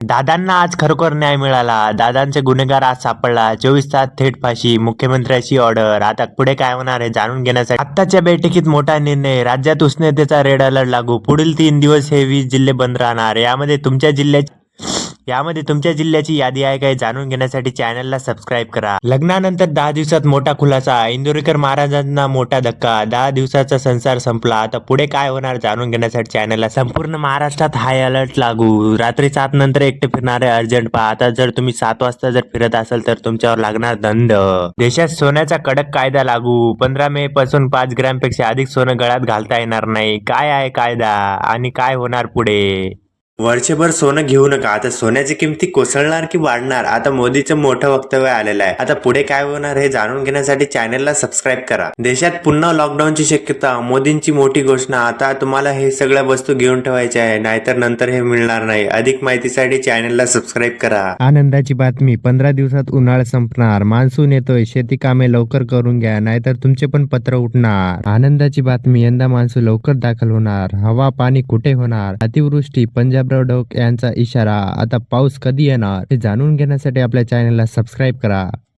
दादांना आज खरोखर न्याय मिळाला. दादांचे गुन्हेगार आज सापडला. 24 तास थेट फाशी. मुख्यमंत्र्याची ऑर्डर. आता पुढे काय होणार आहे जाणून घेण्यासाठी आत्ताच्या बैठकीत मोठा निर्णय. राज्यात उष्णतेचा रेड अलर्ट लागू. पुढील 3 दिवस हे 20 जिल्हे बंद राहणार. यामध्ये तुमच्या जिल्ह्याची यादी आहे काय जाणून घेण्यासाठी चॅनलला सबस्क्राईब करा. लग्नानंतर 10 दिवसात मोठा खुलासा. इंदोरीकर महाराजांना मोठा धक्का. 10 दिवसाचा संसार संपला. आता पुढे काय होणार जाणून घेण्यासाठी चॅनलला संपूर्ण महाराष्ट्रात हाय अलर्ट लागू. रात्री 7 नंतर एकटे फिरणारे अर्जंट पहा. आता जर तुम्ही 7 वाजता जर फिरत असाल तर तुमच्यावर लागणार दंड. देशात सोन्याचा कडक कायदा लागू. 15 मे पासून 5 ग्रॅमपेक्षा अधिक सोनं गळ्यात घालता येणार नाही. काय आहे कायदा आणि काय होणार पुढे? वर्षभर सोनं घेऊ नका. आता सोन्याची किमती कोसळणार की वाढणार? आता मोदीचं मोठं वक्तव्य आलेलं आहे. आता पुढे काय होणार हे जाणून घेण्यासाठी चॅनलला सबस्क्राईब करा. देशात पुन्हा लॉकडाऊनची शक्यता. मोदींची मोठी घोषणा. आता तुम्हाला हे सगळ्या वस्तू घेऊन ठेवायच्या आहे, नाहीतर नंतर हे मिळणार नाही. अधिक माहितीसाठी चॅनलला सबस्क्राईब करा. आनंदाची बातमी. 15 दिवसात उन्हाळा संपणार. मान्सून येतोय. शेती कामे लवकर करून घ्या, नाहीतर तुमचे पण पत्र उठणार. आनंदाची बातमी. यंदा मान्सून लवकर दाखल होणार. हवा पाणी कुठे होणार? अतिवृष्टी. पंजाब डोक यांचा इशारा. आता पाऊस कधी येणार हे जाणून घेण्यासाठी आपल्या चॅनलला सबस्क्राईब करा.